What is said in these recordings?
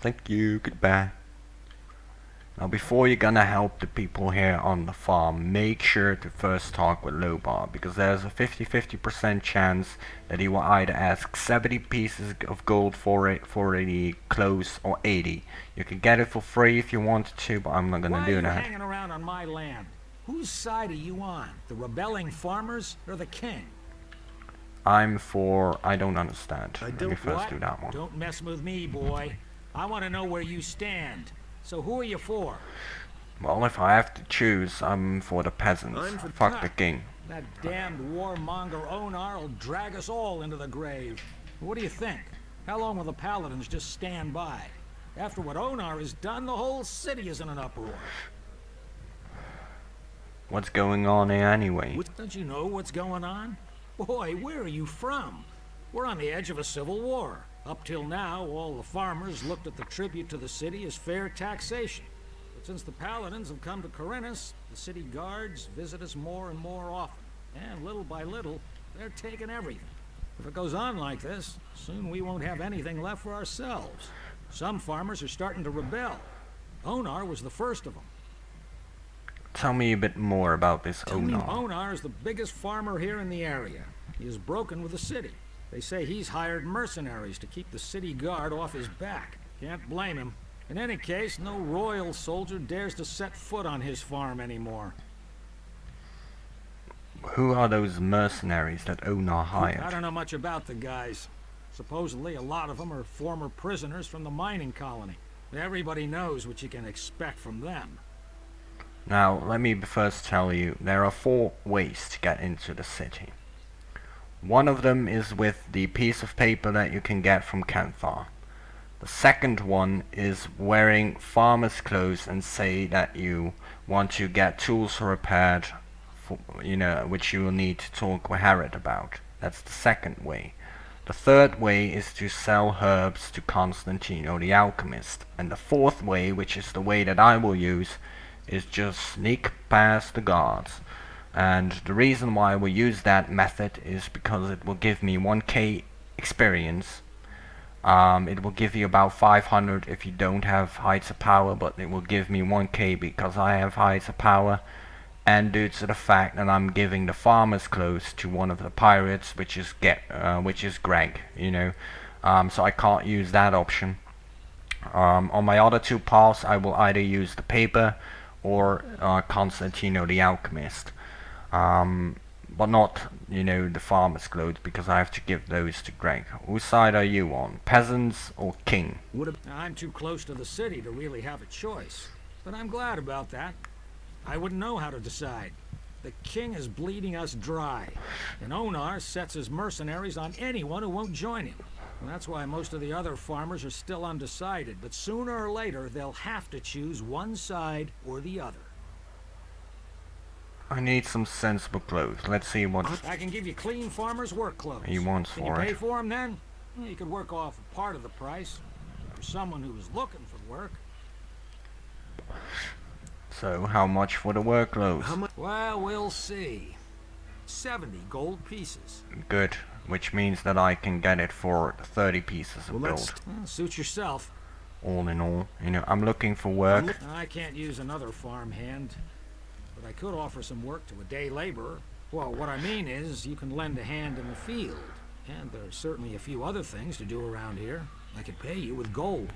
Thank you, goodbye. Now before you're gonna help the people here on the farm, make sure to first talk with Lobart, because there's a 50% chance that he will either ask 70 pieces of gold for it, for the clothes, or 80. You can get it for free if you wanted to, but I'm not gonna do that. Why are you hanging around on my land? Whose side are you on? The rebelling farmers or the king? I'm for... I don't understand. Let me first do that one. Don't mess with me, boy. I want to know where you stand. So who are you for? Well, if I have to choose, I'm for the peasants. Fuck the king. That damned warmonger Onar will drag us all into the grave. What do you think? How long will the paladins just stand by? After what Onar has done, the whole city is in an uproar. What's going on here anyway? Don't you know what's going on? Boy, where are you from? We're on the edge of a civil war. Up till now, all the farmers looked at the tribute to the city as fair taxation. But since the paladins have come to Corinthus, the city guards visit us more and more often. And little by little, they're taking everything. If it goes on like this, soon we won't have anything left for ourselves. Some farmers are starting to rebel. Onar was the first of them. Tell me a bit more about this Onar. Onar is the biggest farmer here in the area. He is broken with the city. They say he's hired mercenaries to keep the city guard off his back. Can't blame him. In any case, no royal soldier dares to set foot on his farm anymore. Who are those mercenaries that Onar hired? I don't know much about the guys. Supposedly, a lot of them are former prisoners from the mining colony. Everybody knows what you can expect from them. Now, let me first tell you, there are 4 ways to get into the city. One of them is with the piece of paper that you can get from Canthar. The second one is wearing farmer's clothes and say that you want to get tools repaired, for, which you will need to talk with Harrod about. That's the second way. The third way is to sell herbs to Constantino the alchemist. And the fourth way, which is the way that I will use, is just sneak past the guards. And the reason why we use that method is because it will give me 1k experience. It will give you about 500 if you don't have Heights of Power, but it will give me 1k because I have Heights of Power, and due to the fact that I'm giving the farmer's clothes to one of the pirates, which is Greg, so I can't use that option. On my other 2 paths, I will either use the paper or Constantino the alchemist. But not, the farmer's clothes, because I have to give those to Greg. Whose side are you on? Peasants or king? I'm too close to the city to really have a choice, but I'm glad about that. I wouldn't know how to decide. The king is bleeding us dry, and Onar sets his mercenaries on anyone who won't join him. And that's why most of the other farmers are still undecided, but sooner or later they'll have to choose one side or the other. I need some sensible clothes. Let's see what I can give you clean farmer's work clothes. he wants for it. Can you pay for them then? Well, you could work off a part of the price for someone who was looking for work. So, how much for the work clothes? Well, we'll see. 70 gold pieces. Good, which means that I can get it for 30 pieces of gold. Well, suit yourself. All in all, I'm looking for work. I can't use another farm hand, but I could offer some work to a day laborer. Well, what I mean is, you can lend a hand in the field, and there's certainly a few other things to do around here. I could pay you with gold,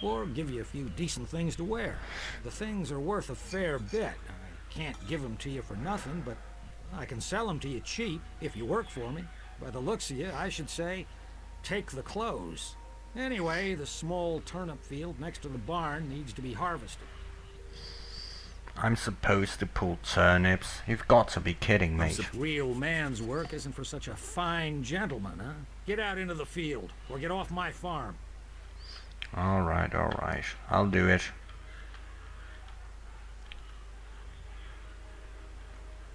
or give you a few decent things to wear. The things are worth a fair bit. I can't give them to you for nothing, but I can sell them to you cheap if you work for me. By the looks of you, I should say, take the clothes. Anyway, the small turnip field next to the barn needs to be harvested. I'm supposed to pull turnips? You've got to be kidding me. Real man's work isn't for such a fine gentleman, huh? Get out into the field, or get off my farm. Alright, I'll do it.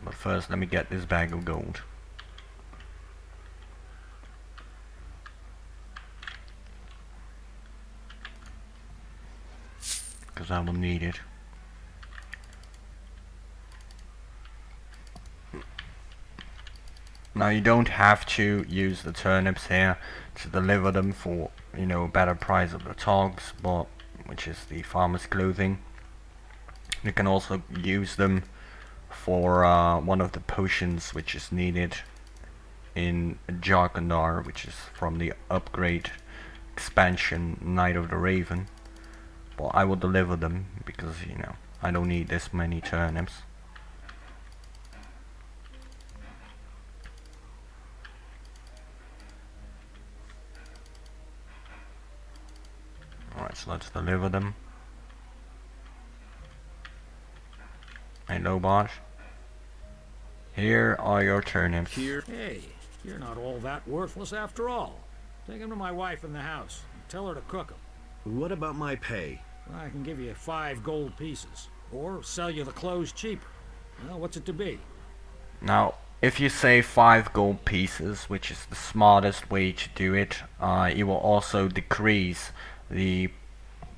But first, let me get this bag of gold. Because I will need it. Now you don't have to use the turnips here to deliver them for, you know, a better price of the togs, but which is the farmer's clothing. You can also use them for one of the potions which is needed in Jarkandar, which is from the upgrade expansion Night of the Raven. But I will deliver them because, you know, I don't need this many turnips. Alright, so let's deliver them. Hey Lobart, here are your turnips. Here. Hey, you're not all that worthless after all. Take them to my wife in the house and tell her to cook them. What about my pay? I can give you 5 gold pieces, or sell you the clothes cheaper. Well, what's it to be? Now, if you say 5 gold pieces, which is the smartest way to do it, you will also decrease the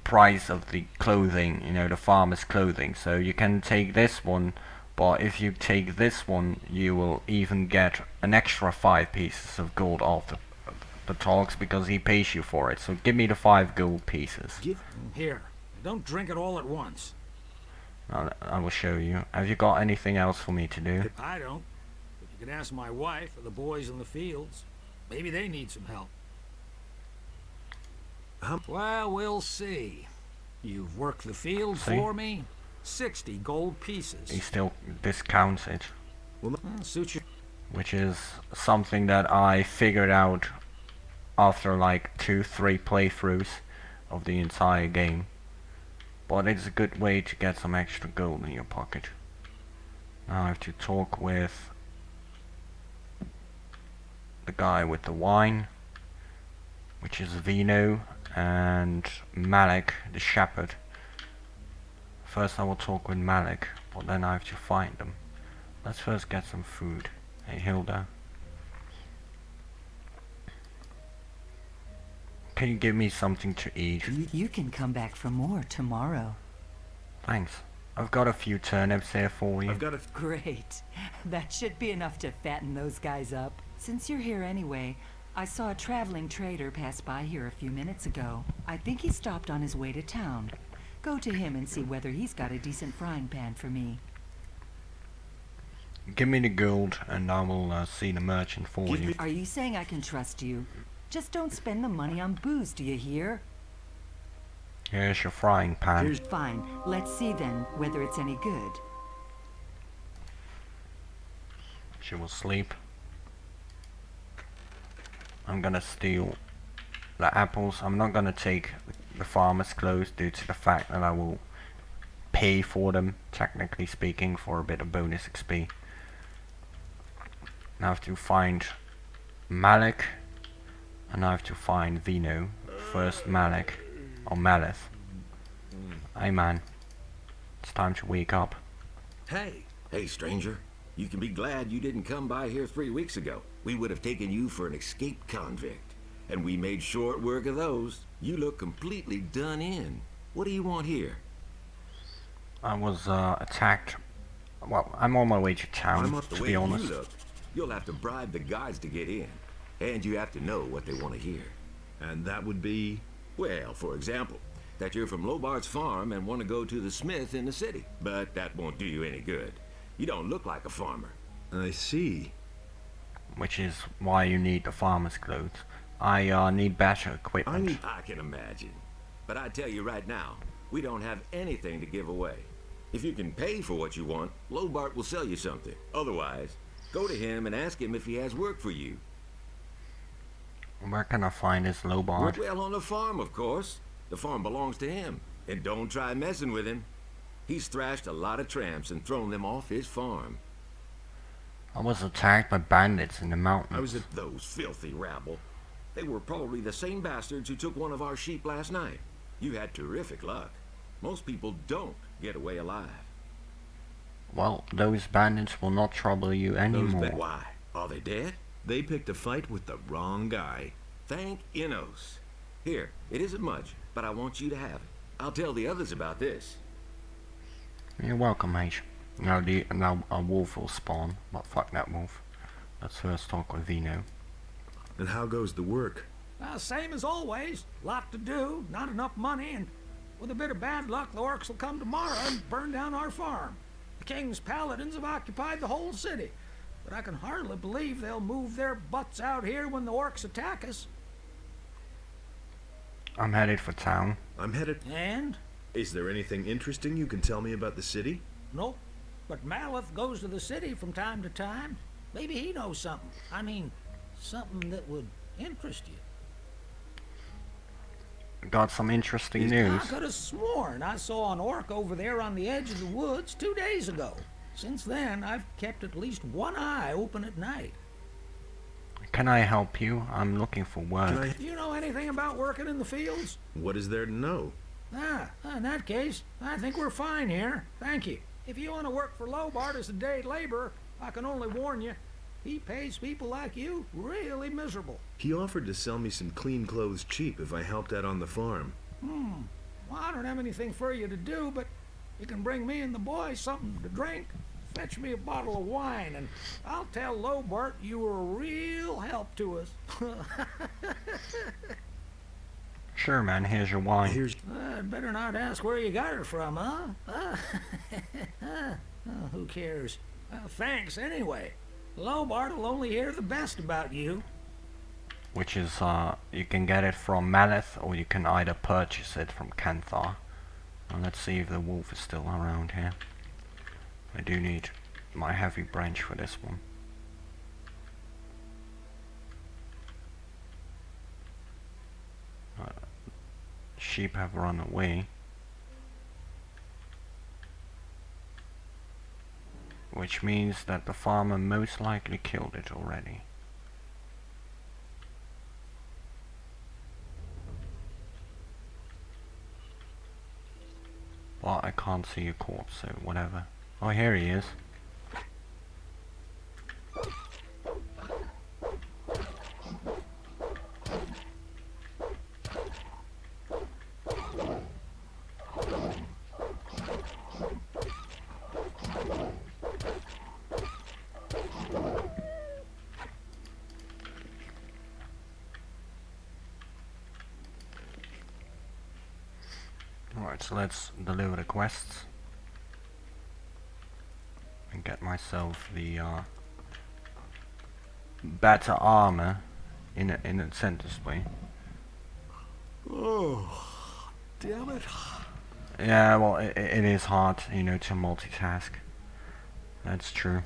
price of the clothing, you know, the farmer's clothing. So you can take this one, but if you take this one, you will even get an extra 5 pieces of gold off the togs because he pays you for it. So give me the 5 gold pieces. Here, don't drink it all at once. I will show you. Have you got anything else for me to do? I don't. But you can ask my wife or the boys in the fields. Maybe they need some help. Well, we'll see. You've worked the field for me. 60 gold pieces. He still discounts it. Suit you. Which is something that I figured out after like 2-3 playthroughs of the entire game. But it's a good way to get some extra gold in your pocket. Now I have to talk with the guy with the wine, which is Vino, and Maleth, the shepherd. First I will talk with Maleth, but then I have to find them. Let's first get some food. Hey Hilda, can you give me something to eat? You can come back for more tomorrow. Thanks. I've got a few turnips here for you. Great. That should be enough to fatten those guys up. Since you're here anyway, I saw a traveling trader pass by here a few minutes ago. I think he stopped on his way to town. Go to him and see whether he's got a decent frying pan for me. Give me the gold and I will see the merchant for you. Are you saying I can trust you? Just don't spend the money on booze, do you hear? Here's your frying pan. Fine. Let's see then whether it's any good. She will sleep. I'm gonna steal the apples. I'm not gonna take the farmer's clothes due to the fact that I will pay for them, technically speaking, for a bit of bonus XP. Now I have to find Maleth, and I have to find Vino. First Maleth, or Maleth. Hey man, it's time to wake up. Hey, stranger. You can be glad you didn't come by here 3 weeks ago. We would have taken you for an escaped convict. And we made short work of those. You look completely done in. What do you want here? I was attacked. Well, I'm on my way to town, to be honest. You'll have to bribe the guards to get in. And you have to know what they want to hear. And that would be? Well, for example, that you're from Lobart's farm and want to go to the smith in the city. But that won't do you any good. You don't look like a farmer. I see. Which is why you need the farmer's clothes. I need better equipment. I can imagine. But I tell you right now, we don't have anything to give away. If you can pay for what you want, Lobart will sell you something. Otherwise, go to him and ask him if he has work for you. Where can I find this Lobart? Well, on the farm, of course. The farm belongs to him. And don't try messing with him. He's thrashed a lot of tramps and thrown them off his farm. I was attacked by bandits in the mountains. I was at those filthy rabble. They were probably the same bastards who took one of our sheep last night. You had terrific luck. Most people don't get away alive. Well, those bandits will not trouble you anymore. Why? Are they dead? They picked a fight with the wrong guy. Thank Adanos. Here, it isn't much, but I want you to have it. I'll tell the others about this. You're welcome, Mage. Now a wolf will spawn, but fuck that wolf. Let's first talk with Vino. And how goes the work? Same as always. Lot to do, not enough money, and with a bit of bad luck, the orcs will come tomorrow and burn down our farm. The king's paladins have occupied the whole city, but I can hardly believe they'll move their butts out here when the orcs attack us. I'm headed for town. I'm headed... And? Is there anything interesting you can tell me about the city? Nope. But Maleth goes to the city from time to time. Maybe he knows something. I mean, something that would interest you. Got some interesting news. I could have sworn I saw an orc over there on the edge of the woods 2 days ago. Since then, I've kept at least one eye open at night. Can I help you? I'm looking for work. Do you know anything about working in the fields? What is there to know? In that case, I think we're fine here. Thank you. If you want to work for Lobart as a day laborer, I can only warn you, he pays people like you really miserable. He offered to sell me some clean clothes cheap if I helped out on the farm. Well, I don't have anything for you to do, but you can bring me and the boys something to drink. Fetch me a bottle of wine, and I'll tell Lobart you were a real help to us. Sure, man, here's your wine. I'd better not ask where you got it from, huh? Who cares? Thanks, anyway. Lobart will only hear the best about you. Which is, you can get it from Maleth, or you can either purchase it from Canthar. Well, let's see if the wolf is still around here. I do need my heavy branch for this one. Sheep have run away. Which means that the farmer most likely killed it already. But I can't see a corpse, so whatever. Oh, here he is. Alright, so let's deliver the quests and get myself the better armor in a senseless way. Oh, damn it. Yeah, well, it is hard, you know, to multitask. That's true.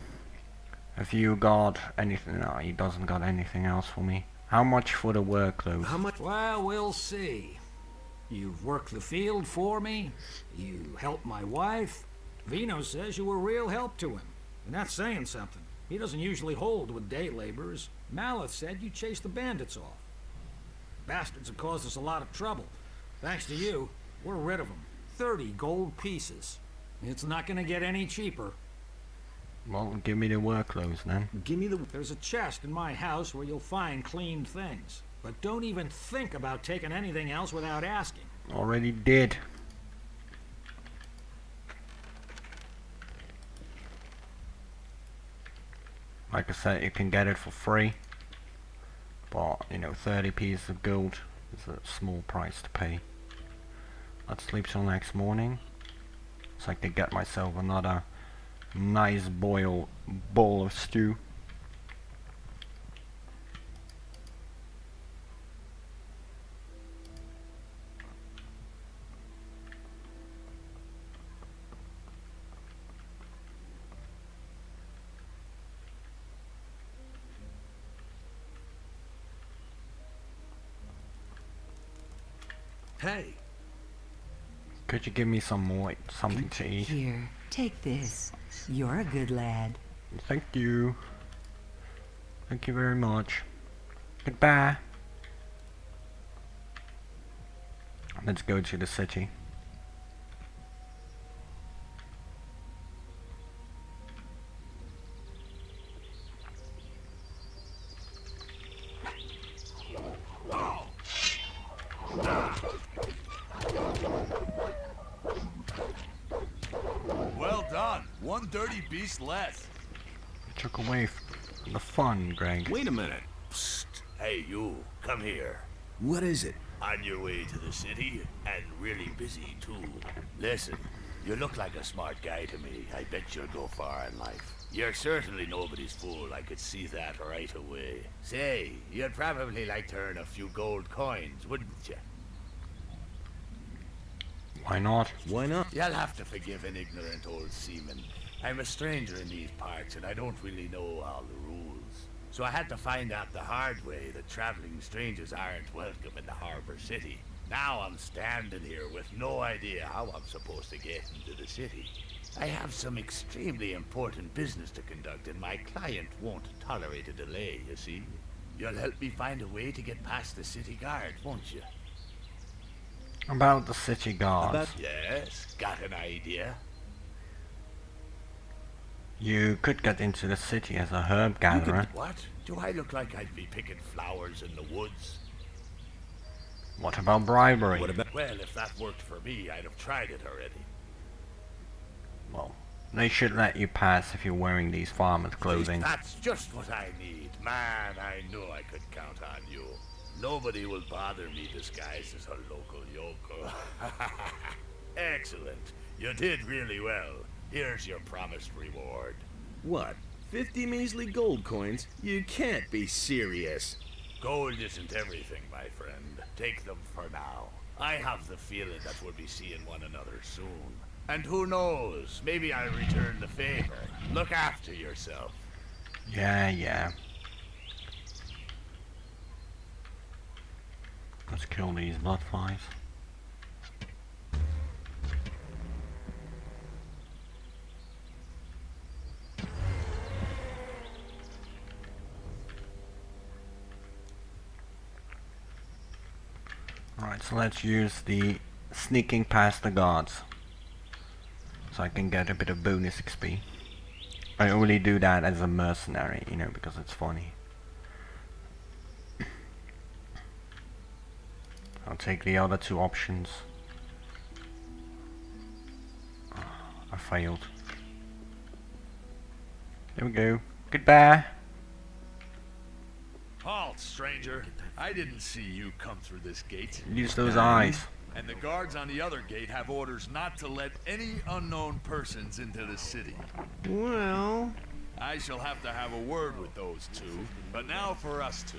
Have you got anything? No, he doesn't got anything else for me. How much for the workload? How much? Well, we'll see. You've worked the field for me. You helped my wife. Vino says you were a real help to him. And that's saying something. He doesn't usually hold with day laborers. Maleth said you chased the bandits off. Bastards have caused us a lot of trouble. Thanks to you, we're rid of them. 30 gold pieces. It's not gonna get any cheaper. Well, give me the workloads then. Give me the... There's a chest in my house where you'll find clean things. But don't even think about taking anything else without asking. Already did. Like I said, you can get it for free. But, you know, 30 pieces of gold is a small price to pay. Let's sleep till next morning, so I can get myself another nice bowl of stew. Hey. Could you give me something to eat? Here, take this. You're a good lad. Thank you. Thank you very much. Goodbye. Let's go to the city. Well done. One dirty beast less. You took away the fun, Greg. Wait a minute. Psst. Hey, you. Come here. What is it? On your way to the city, and really busy too. Listen, you look like a smart guy to me. I bet you'll go far in life. You're certainly nobody's fool, I could see that right away. Say, you'd probably like to earn a few gold coins, wouldn't you? Why not? Why not? You'll have to forgive an ignorant old seaman. I'm a stranger in these parts, and I don't really know all the rules. So I had to find out the hard way that traveling strangers aren't welcome in the harbor city. Now I'm standing here with no idea how I'm supposed to get into the city. I have some extremely important business to conduct, and my client won't tolerate a delay, you see. You'll help me find a way to get past the city guard, won't you? About the city guards. Yes, got an idea? You could get into the city as a herb gatherer. What? Do I look like I'd be picking flowers in the woods? What about bribery? What about... Well, if that worked for me, I'd have tried it already. Well, they should let you pass if you're wearing these farmer's clothing. That's just what I need. Man, I knew I could count on you. Nobody will bother me disguised as a local yokel. Excellent. You did really well. Here's your promised reward. What? 50 measly gold coins? You can't be serious. Gold isn't everything, my friend. Take them for now. I have the feeling that we'll be seeing one another soon. And who knows, maybe I'll return the favor. Look after yourself. Yeah. Let's kill these blood flies. Alright, so let's use the sneaking past the guards, so I can get a bit of bonus XP. I only do that as a mercenary, you know, because it's funny. I'll take the other two options. I failed. There we go. Goodbye. Halt, stranger. I didn't see you come through this gate. Use those eyes. And the guards on the other gate have orders not to let any unknown persons into the city. Well... I shall have to have a word with those two, but now for us two.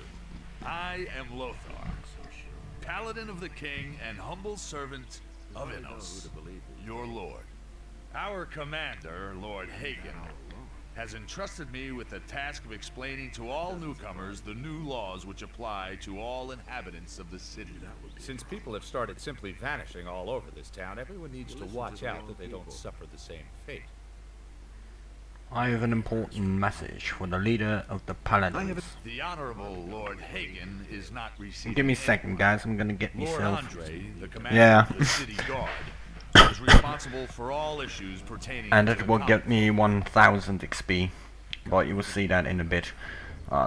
I am Lothar, paladin of the king and humble servant of Adanos, your lord. Our commander, Lord Hagen, has entrusted me with the task of explaining to all newcomers the new laws which apply to all inhabitants of the city. Since people have started simply vanishing all over this town, everyone needs to watch out that they don't suffer the same fate. I have an important message for the leader of the paladins. The Honorable Lord Hagen is not receiving... Give me a second, guys. I'm gonna get Lord myself... Andre, the commander of the city guard, is responsible for all issues pertaining And to it the will get conflict. me 1000 XP. But you will see that in a bit.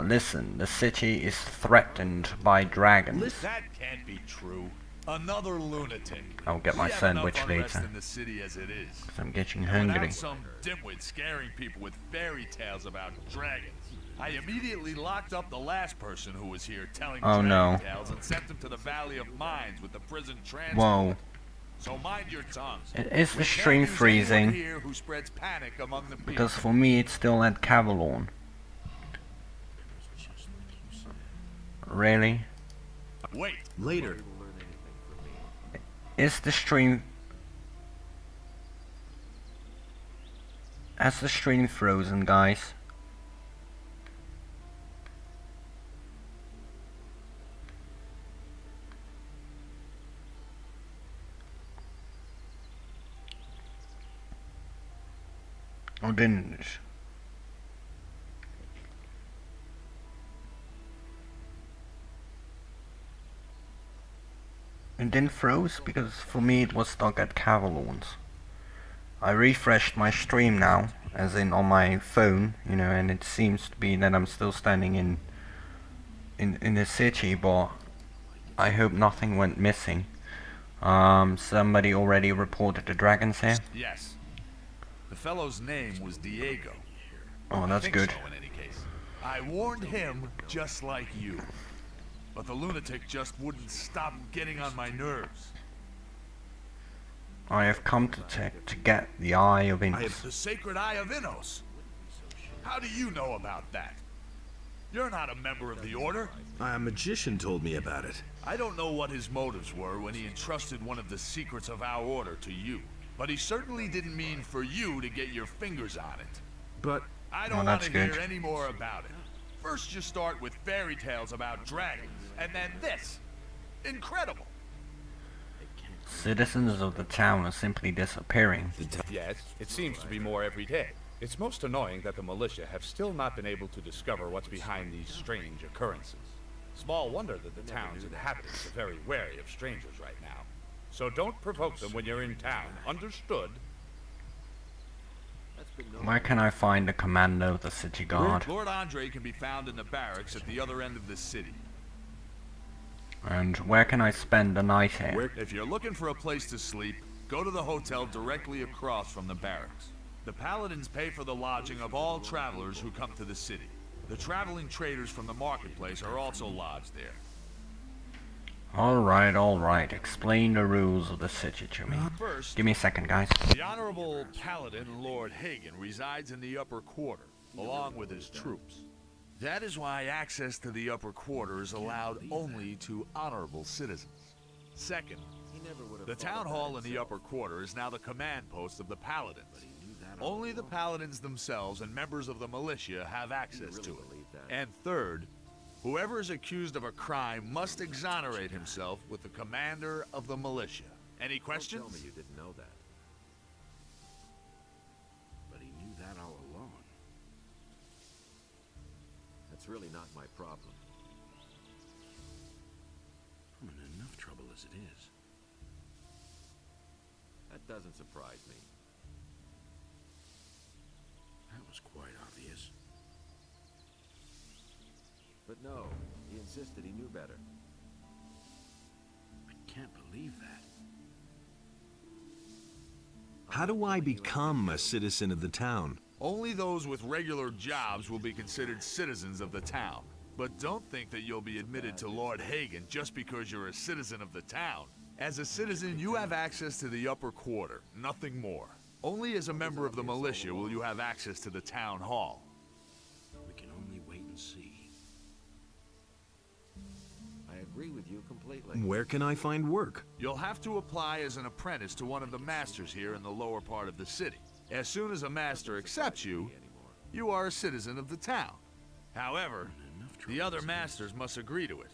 Listen, the city is threatened by dragons. That can't be true. Another lunatic. I'll get my We have sandwich enough unrest later. in the city as it is. 'Cause I'm getting And hungry. without some dimwit scaring people with fairy tales about dragons, I immediately locked up the last person who was here telling Oh, dragon no. tales and sent them to the Valley of Mines with the prison transport. Whoa. So mind your tongue. Is the We stream can't use anyone freezing? here who spreads panic among the people. Because for me it's still at Cavalorn. Really? Wait. Later. Is the stream... Has the stream frozen, guys? Or didn't it? It didn't froze because for me it was stuck at Cavalorn's. I refreshed my stream now, as in on my phone, you know, and it seems to be that I'm still standing in the city, but I hope nothing went missing. Somebody already reported the dragons here. Yes. The fellow's name was Diego. Oh, I that's think good. so, in any case. I warned him just like you. but the lunatic just wouldn't stop getting on my nerves. I have come to get the Eye of The Inos. sacred Eye of Inos? How do you know about that? You're not a member of the Order. A magician told me about it. I don't know what his motives were when he entrusted one of the secrets of our Order to you, but he certainly didn't mean for you to get your fingers on it. But I don't want that's to good. hear any more about it. First you start with fairy tales about dragons, and then this. Incredible. Citizens of the town are simply disappearing. Yes, it seems to be more every day. It's most annoying that the militia have still not been able to discover what's behind these strange occurrences. Small wonder that the town's inhabitants are very wary of strangers right now. So don't provoke them when you're in town, understood? Where can I find the commander of the city guard? Lord Andre can be found in the barracks at the other end of the city. And where can I spend the night here? If you're looking for a place to sleep, go to the hotel directly across from the barracks. The paladins pay for the lodging of all travelers who come to the city. The traveling traders from the marketplace are also lodged there. Alright. Explain the rules of the city to me. First, Give me a second, guys. the Honorable Paladin Lord Hagen resides in the upper quarter, along with his troops. That is why access to the upper quarter is allowed only to honorable citizens. Second, the town hall in the upper quarter is now the command post of the paladins. Only the paladins themselves and members of the militia have access to it. And third, whoever is accused of a crime must exonerate himself with the commander of the militia. Any questions? Tell me you didn't know that. But he knew that all along. That's really not my problem. I'm in enough trouble as it is. That doesn't surprise me. That was quite obvious. But no, he insisted he knew better. I can't believe that. how do I become a citizen of the town? Only those with regular jobs will be considered citizens of the town. But don't think that you'll be admitted to Lord Hagen just because you're a citizen of the town. As a citizen, you have access to the upper quarter, nothing more. Only as a member of the militia will you have access to the town hall. We can only wait and see. I agree with you completely. Where can I find work? You'll have to apply as an apprentice to one of the masters here in the lower part of the city. As soon as a master accepts you, you are a citizen of the town. However, the other masters must agree to it.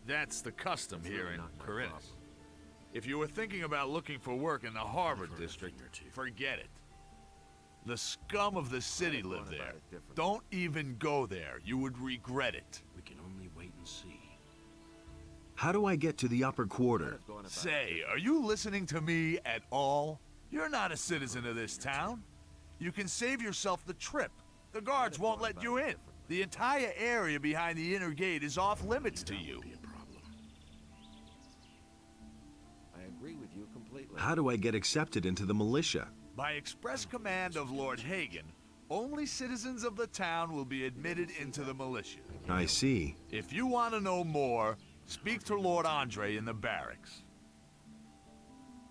That's the custom here in Corinth. If you were thinking about looking for work in the Harbor District, forget it. The scum of the city live there. Don't even go there. You would regret it. We can only wait and see. How do I get to the upper quarter? Say, are you listening to me at all? You're not a citizen of this town. You can save yourself the trip. The guards won't let you in. The entire area behind the inner gate is off limits to you. Be a problem. I agree with you completely. How do I get accepted into the militia? By express command of Lord Hagen, only citizens of the town will be admitted into the militia. I see. If you want to know more, speak to Lord Andre in the barracks.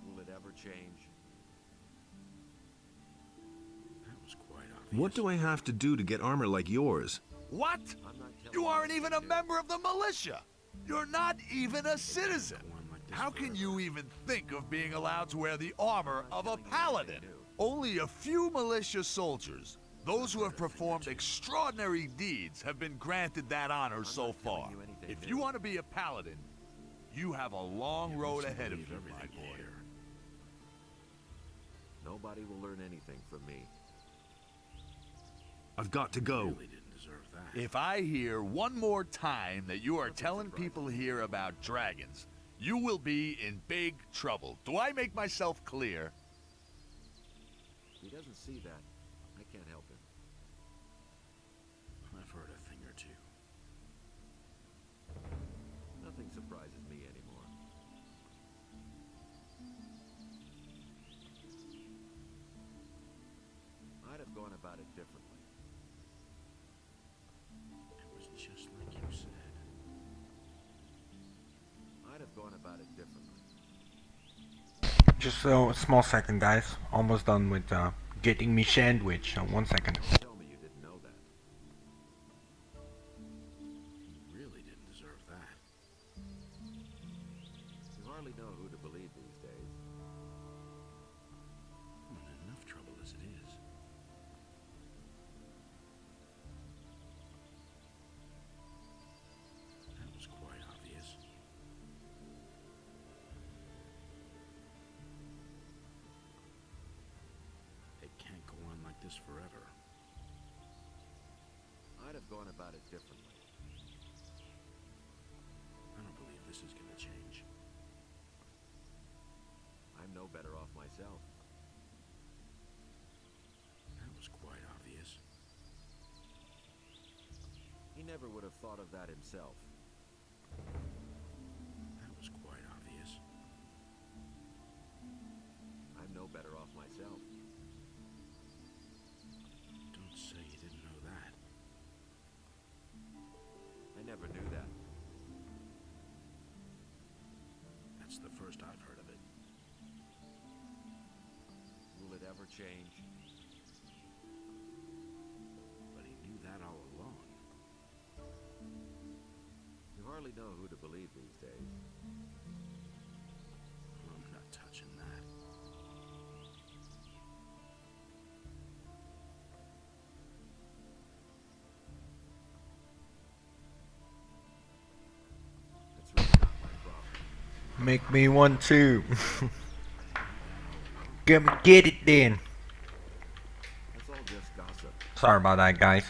Will it ever change? That was quite obvious. What do I have to do to get armor like yours? What? You aren't even a member of the militia. You're not even a citizen. How can you even think of being allowed to wear the armor of a paladin? Only a few militia soldiers, those who have performed extraordinary deeds, have been granted that honor so far. If you want to be a paladin, you have a long road ahead of you, my boy. Nobody will learn anything from me. I've got to go. Really didn't deserve that. If I hear one more time that you are telling people here about dragons, you will be in big trouble. Do I make myself clear? He doesn't see that. I can't help him. I've heard a thing or two. Nothing surprises me anymore. I'd have gone about it differently. It was just like you said. have gone about it differently. Just a small second, guys. Almost done with getting me sandwich. 1 second. Tell me you didn't know that. You really didn't deserve that. You hardly know who to believe these days. I'm in enough trouble as it is. That was quite obvious. It can't go on like this forever. I'd have gone about it differently. I don't believe this is gonna change. I'm no better off myself. That was quite obvious. He never would have thought of that himself. That was quite obvious. I'm no better off myself. Don't say you didn't know that. I never knew that. That's the first I've heard of it. Will it ever change? But he knew that all along. You hardly know who to believe these days. I'm not touching that. That's really not my problem. Make me one too. Get it then. That's all just gossip. Sorry about that, guys.